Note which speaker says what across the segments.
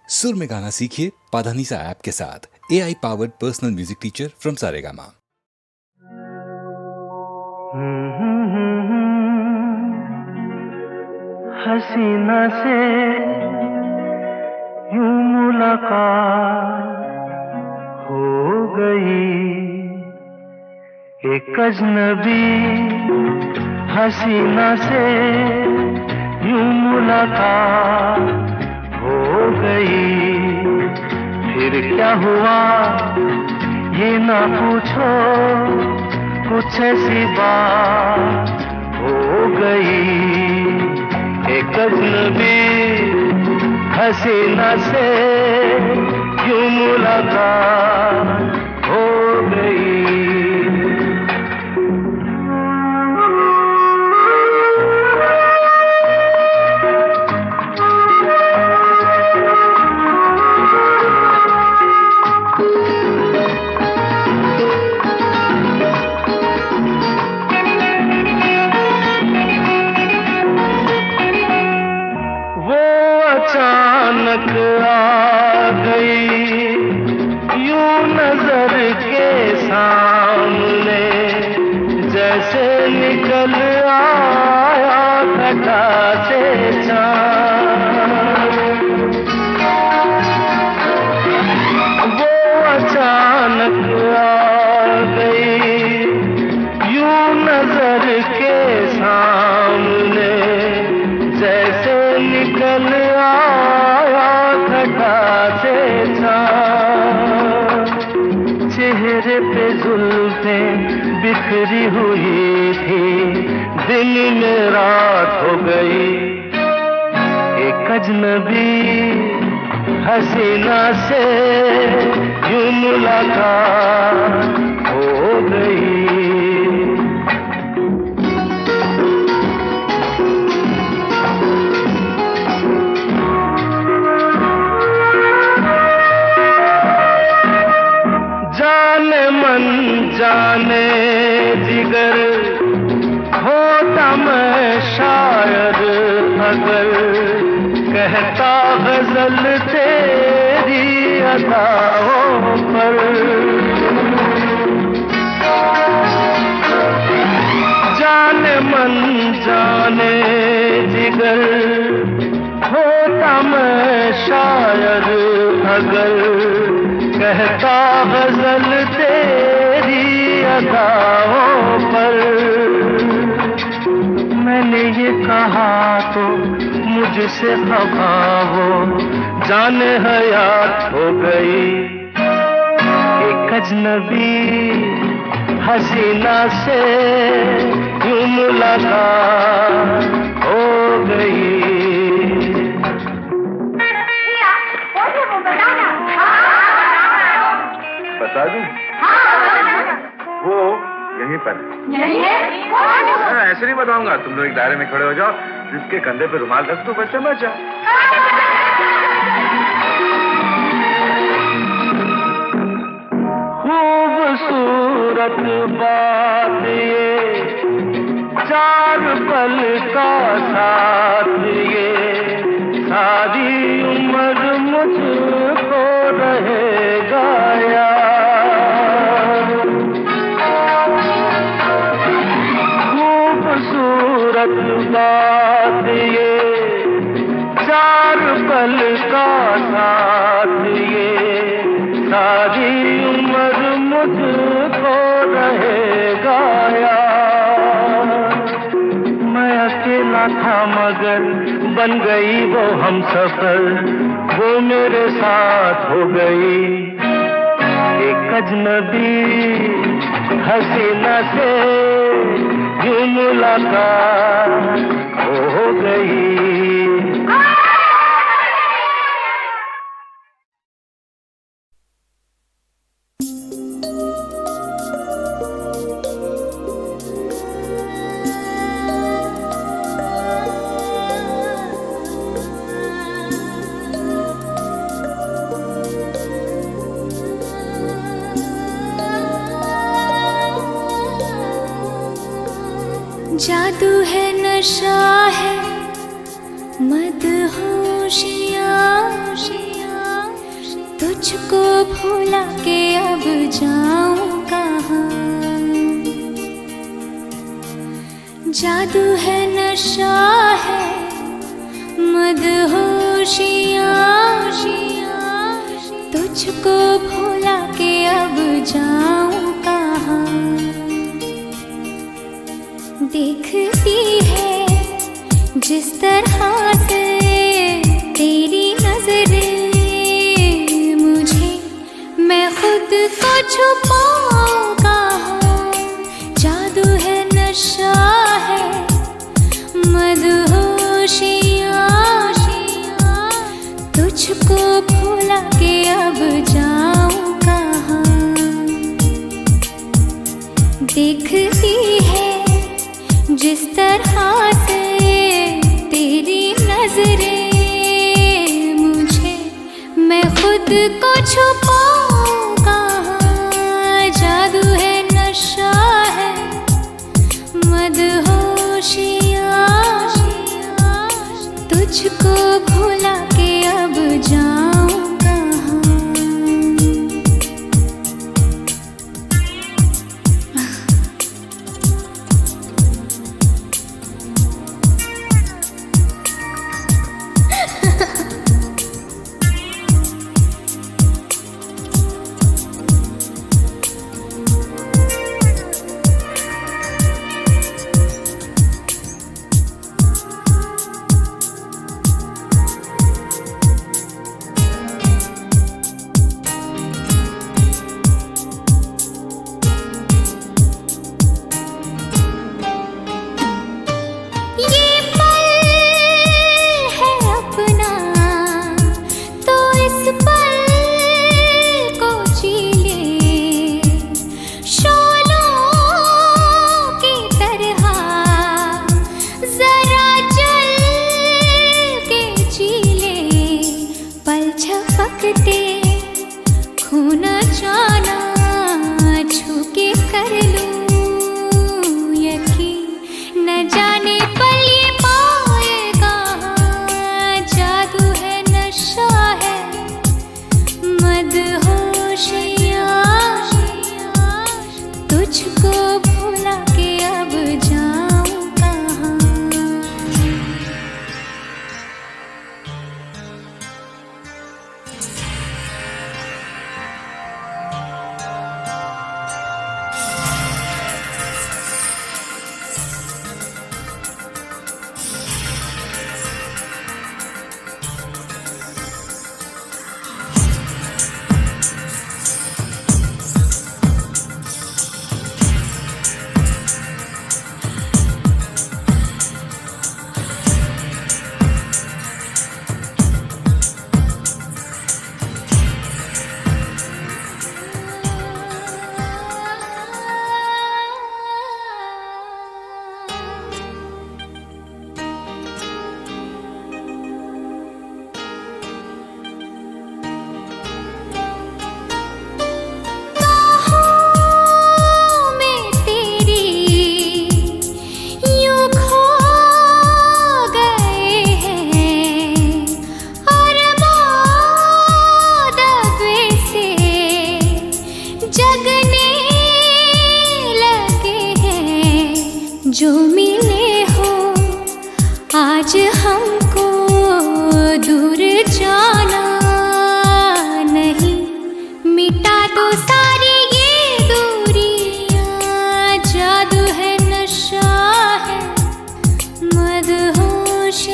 Speaker 1: सुर में गाना सीखिए पाधानीसा ऐप के साथ। AI powered personal music teacher from Saregama.
Speaker 2: हसीना से यूं मुलाकात हो गई, एक अजनबी हसीना से यूं मुलाकात हो गई। फिर क्या हुआ ये ना पूछो, कुछ ऐसी बात हो गई। एक अजनबी हसीना से यूं मुलाकात हो गई। अचानक आ गई यूं नजर के सामने, जैसे निकल आया घटा से चाँद। वो अचानक आ गई यूं नजर के सामने, जैसे निकल चेहरे पे जुल्फें बिखरी हुई थी, दिन में रात हो गई। एक अजनबी हसीना से यूं मुलाकात हो गई। जाने जिगर होता मैं शायद अगर, कहता गजल तेरी अदाओं पर। जाने मन जाने जिगर होता मैं शायद अगर, कहता गजल तेरी अदाओं पर। मैंने ये कहा तो मुझसे खफा वो जाने हयात हो गई। एक अजनबी हसीना से यूं मुलाकात हो गई।
Speaker 3: बता दूं? वो यहीं पर ऐसे नहीं बताऊंगा। तुम लोग एक दायरे में खड़े हो जाओ, जिसके कंधे पे रुमाल रख दो, बस समझ जाओ।
Speaker 2: खूबसूरत बात ये, चार पल का साथ ये, सारी उम्र मुझको रहेगा याद। खूबसूरत बात ये, चार पल का साथ ये, सारी उम्र मुझको रहेगा याद। मैं अकेला था मगर बन गई वो हमसफर, वो मेरे साथ हो गई। एक अजनबी हसीना से यूं मुलाकात हो गई।
Speaker 4: जादू है नशा है मदहोशियाँ, भुला के अब जाऊं कहाँ। जादू है नशा है मदहोशियाँ, तुझको भुला के अब जाऊं कहाँ। देखती है जिस तरह से तेरी नजरें मुझे, मैं खुद को छुपाऊं कहाँ। जादू है नशा है मदहोशियाँ, तुझको भुला के अब जाऊं कहाँ। देखती है जिस तरह से तेरी नजरें मुझे, मैं खुद को छुपाऊं कहाँ। जादू है नशा है मदहोशियाँ, तुझको भुला के अब जाऊं कहाँ। झपकते खून जाना छू के कर लूं यकीन, न जाने पल ये पाएगा। जादू है नशा है मदहोशियाँ, तुझको भुला के अब जाऊं कहाँ। जो मिले हो आज हमको दूर जाना नहीं, मिटा दो सारी ये दूरियां। जादू है नशा है मदहोशियाँ,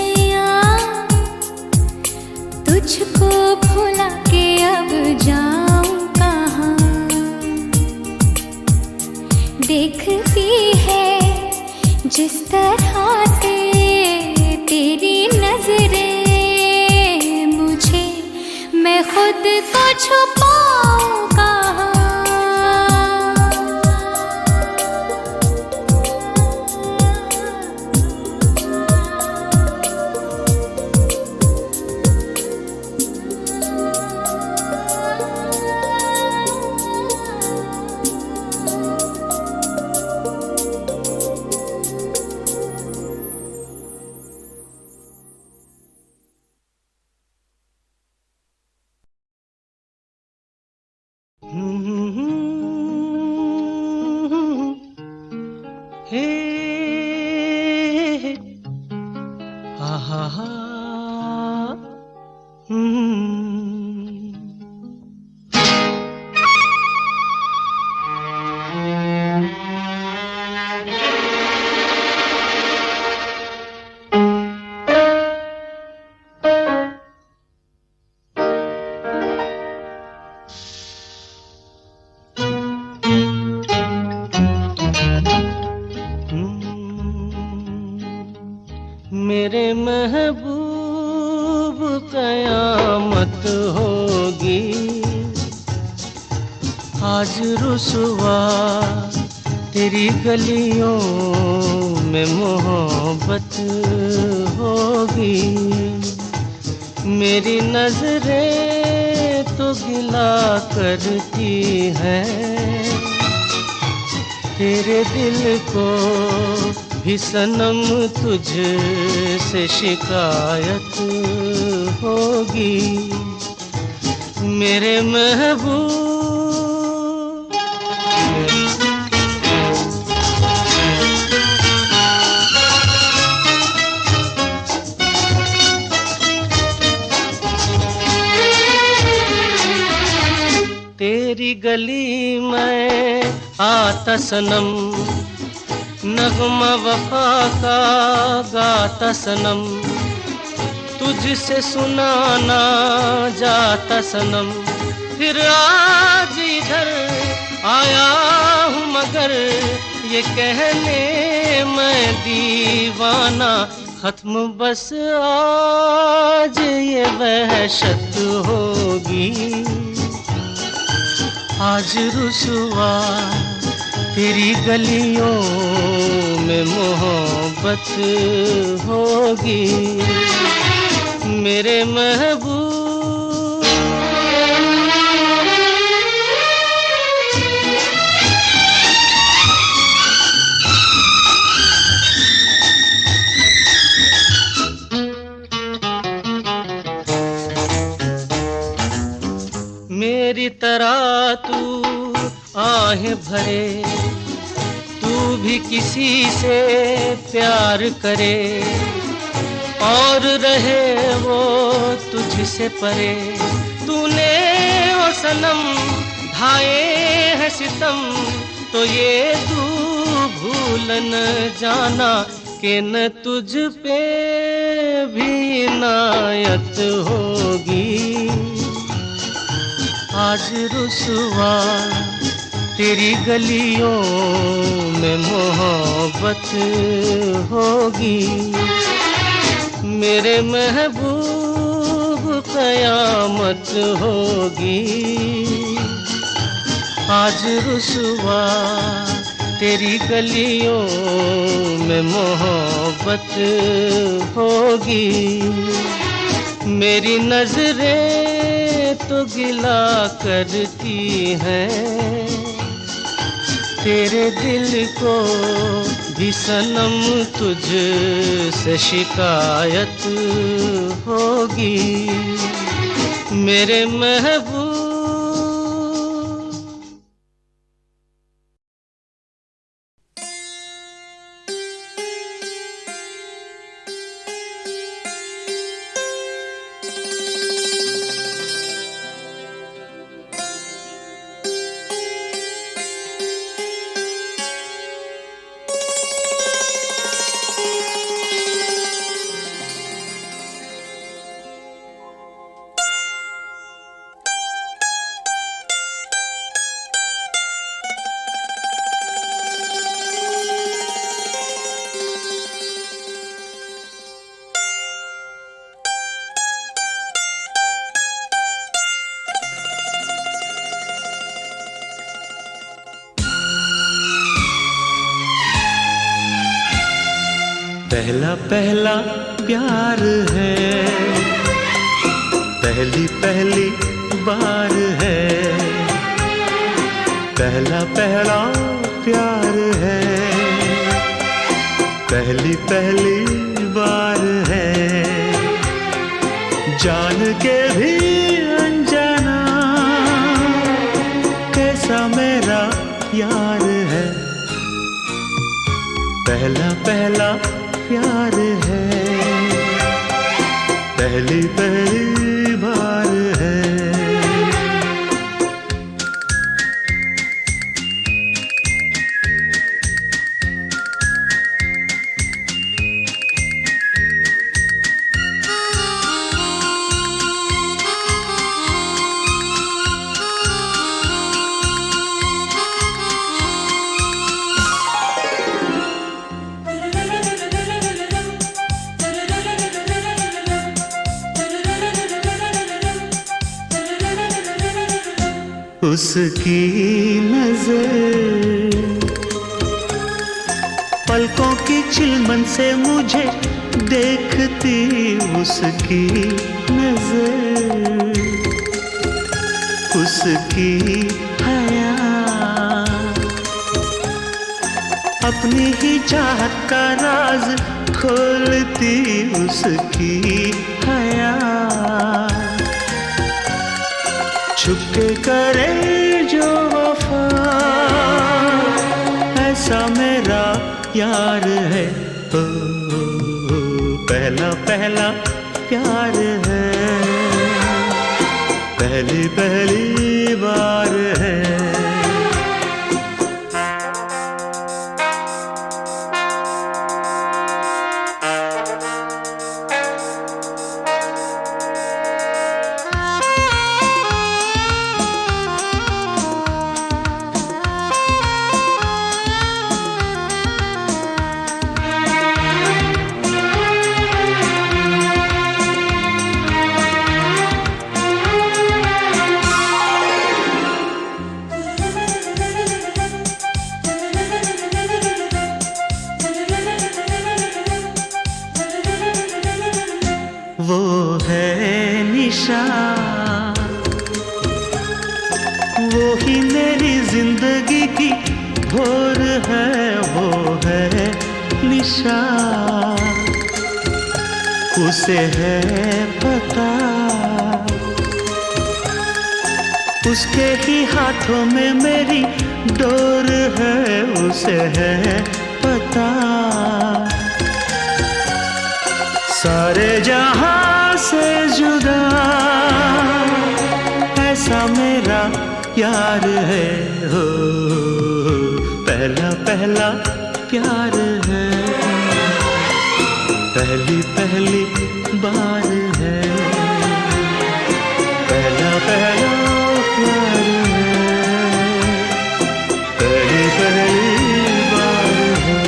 Speaker 4: तुझको भुला के अब जाऊं कहाँ। देखती है जिस तरह से तेरी नजरें मुझे, मैं खुद को छुपाऊं
Speaker 2: कहा मेरे महबूब कयामत होगी आज रुसवा तेरी गलियों में मोहब्बत होगी मेरी नजरें तो गिला करती हैं तेरे दिल को भी सनम तुझसे शिकायत होगी मेरे महबूब तेरी गली में आता सनम नगमा वफा का गाता सनम तुझसे सुनाना जाता सनम फिर आज इधर आया हूँ मगर ये कहने मैं दीवाना खत्म बस आज ये वहशत होगी आज रुसवा तेरी गलियों में मोहब्बत होगी मेरे महबूब मेरी तरह तू आहें भरे तू भी किसी से प्यार करे और रहे वो तुझसे परे तूने वो सनम ढाए है सितम तो ये तू भूल न जाना कि न तुझ पे भी इनायत होगी आज रुसवा तेरी गलियों में मोहब्बत होगी मेरे महबूब कयामत होगी आज रुसवा तेरी गलियों में मोहब्बत होगी मेरी नजरें तो गिला करती हैं तेरे दिल को भी सनम तुझसे शिकायत होगी मेरे महबूब
Speaker 5: पहला पहला प्यार है पहली पहली बार है पहला पहला प्यार है पहली पहली बार है जान के भी अनजाना कैसा मेरा यार है पहला पहला प्यार है पहली पहली बार है। उसकी नजर पलकों की चिलमन से मुझे देखती, उसकी नजर, उसकी हया अपनी ही चाहत का राज खोलती, उसकी हया छुपके करे जो वफा, ऐसा मेरा यार है। ओ, पहला पहला प्यार है, पहली पहली बार है। वो है निशा, वो ही मेरी जिंदगी की भोर है, वो है निशा, उसे है पता, उसके ही हाथों में मेरी डोर है, उसे है पता, सारे जहां से जुदा ऐसा मेरा यार है। हो पहला पहला प्यार है, पहली पहली बार है, पहला पहला प्यार है, पहली पहली बार है।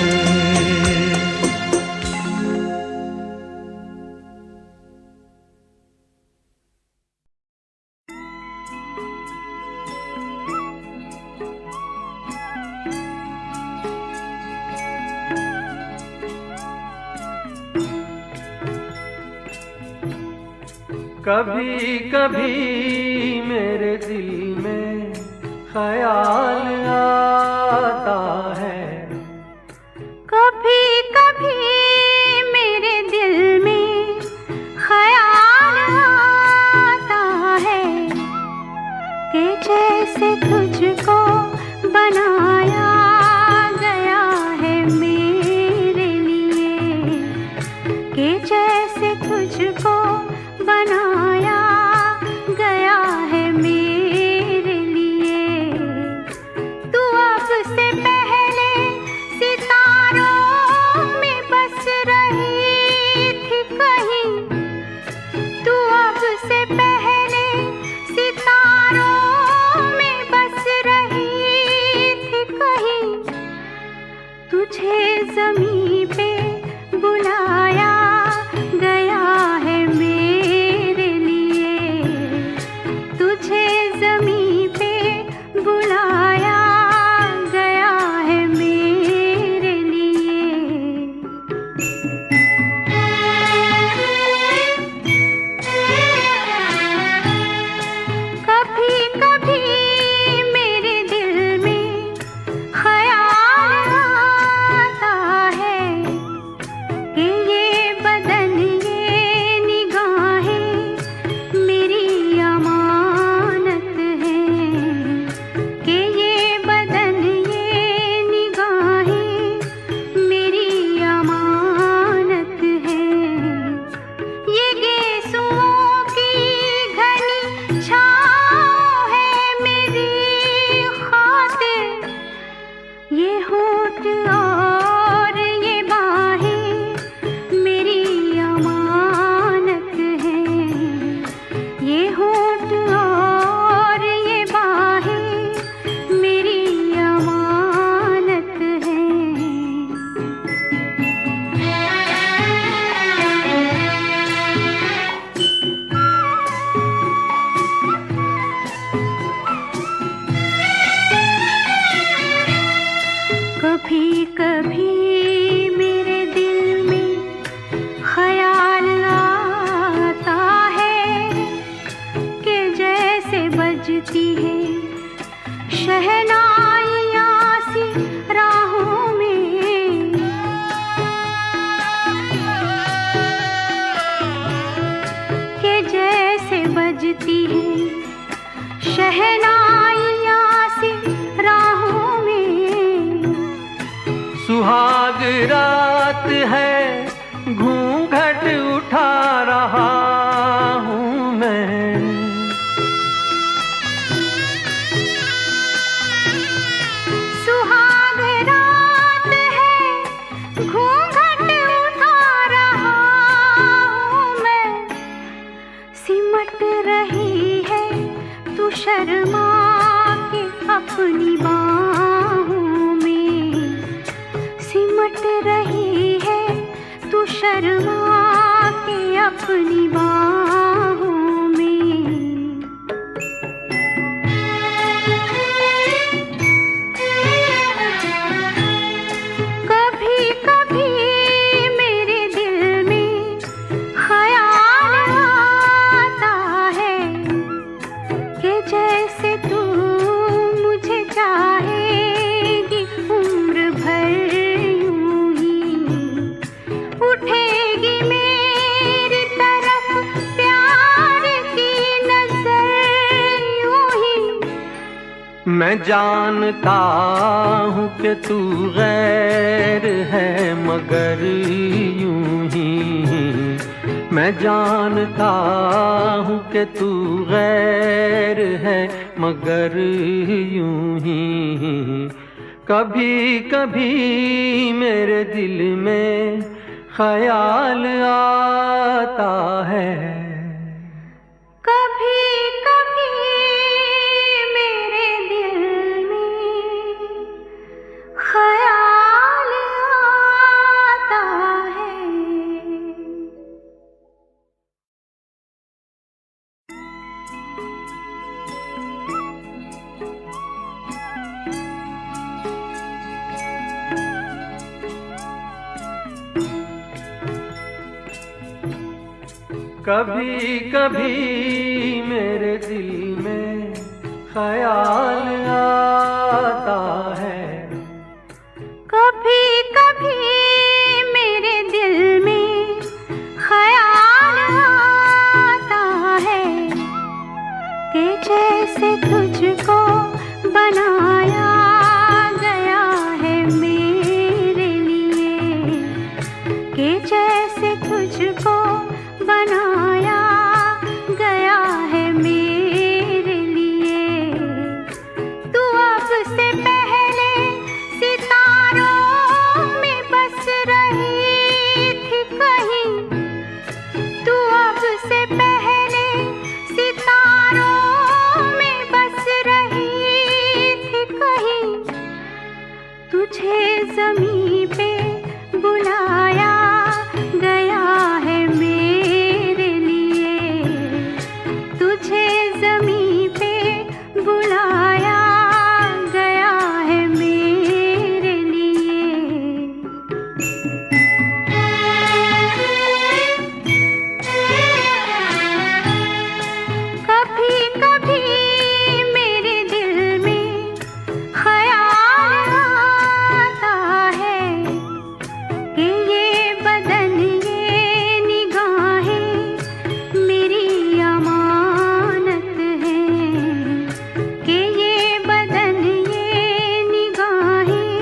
Speaker 2: कभी कभी मेरे दिल में ख्याल आता है,
Speaker 4: कभी कभी मेरे दिल में ख्याल आता है कि जैसे तुझको बनाया गया है मेरे लिए, कि जैसे तुझको बनाया गया है मेरे लिए। तू अब से पहले सितारों में बस रही थी कहीं, तू अब से पहले सितारों में बस रही थी कहीं, तुझे ज़मीं पे बुलाया गया है मेरे लिए, तुझे ज़मीं पे बुलाया गया है मेरे लिए। कभी कभी मेरे दिल में ख्याल आता है बजती है शहनाइयाँ सी राहों में, के जैसे बजती है शहनाइयाँ सी राहों में।
Speaker 2: सुहाग रात है घूंघट उठा रहा हूँ मैं,
Speaker 4: सुहाग रात है घूंघट उठा रहा हूँ मैं। सिमट रही है तू शर्मा के अपनी बाहों में, सिमट रही है तू शर्मा के अपनी बाहों में। कभी कभी मेरे दिल में ख्याल आता है कि जैसे तू मुझे चाहेगी उम्र भर यूं ही, उठेगी मेरी तरफ प्यार की नजर यूं ही।
Speaker 2: मैं जानता हूँ कि तू गैर है मगर यूं ही, मैं जानता हूँ कि तू गैर है मगर यूं ही। कभी कभी मेरे दिल में ख्याल आता है,
Speaker 4: कभी कभी मेरे दिल में ख्याल आता है।
Speaker 2: कभी कभी मेरे दिल में ख्याल आता है,
Speaker 4: कभी कभी मेरे दिल में ख्याल आता है कि जैसे तुझको बनाया गया है मेरे लिए, कि जैसे तुझको बनाया गया है मेरे लिए। तू अब से पहले सितारों में बस रही थी कहीं, तू अब से पहले सितारों में बस रही थी कहीं। तुझे ज़मीं पे बुलाया गया है मेरे लिए, तुझे ज़मीं पे बुलाया गया है मेरे लिए। कभी कभी मेरे दिल में ख्याल आता है कि ये बदन ये निगाहें मेरी अमानत हैं, कि ये बदन ये निगाहें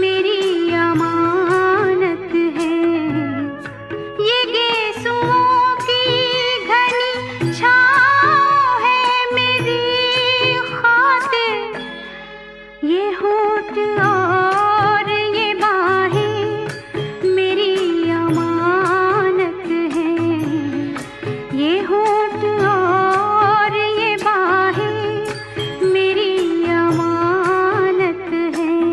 Speaker 4: मेरी अमानत हैं। ये गेसुओं की घनी छाँव है मेरी खातिर, ये होठ और ये बाहें मेरी अमानत हैं, ये होठ और ये बाहें मेरी अमानत हैं।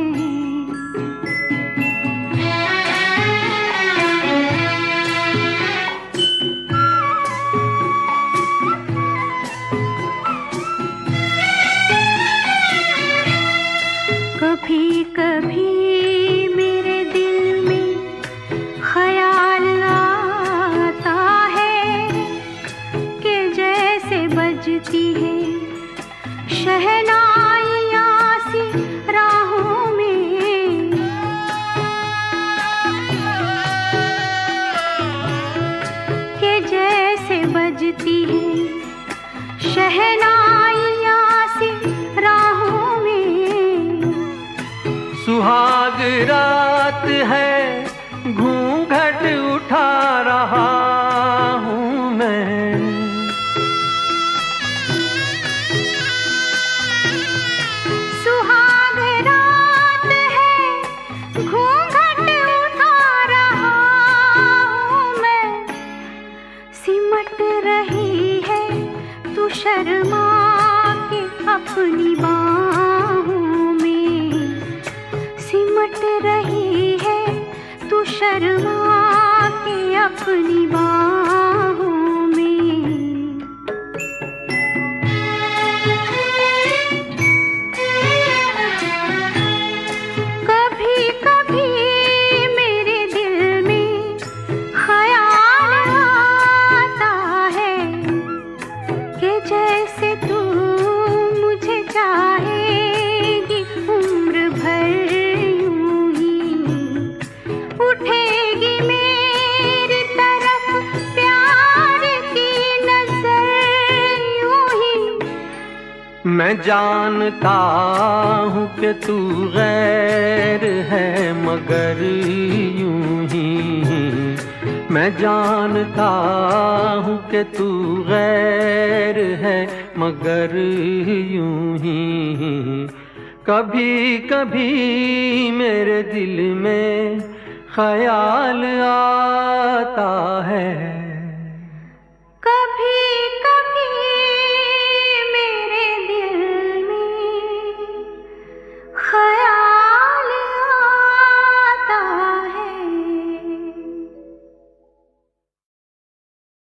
Speaker 4: कभी कभी मेरे दिल में ख्याल आता है कि जैसे बजती है शहनाइयाँ सी राहों में, के जैसे बजती है शहनाइयाँ सी राहों में।
Speaker 2: सुहाग रात है घूंघट उठा रहा हूँ मैं,
Speaker 4: सुहाग रात है घूंघट उठा रहा हूँ मैं। सिमट रही है तू शर्मा के अपनी बाहों में, सिमट रही है तू शर्मा के अपनी बाहों में। कभी कभी मेरे दिल में ख्याल आता है कि जैसे तू मुझे चाहेगी उम्र भर यूं ही, उठेगी मेरी तरफ प्यार की नजर यूं ही।
Speaker 2: मैं जानता हूँ कि तू गैर है मगर यूं ही, मैं जानता हूँ कि तू गैर है मगर यूं ही। कभी कभी मेरे दिल में ख्याल आता है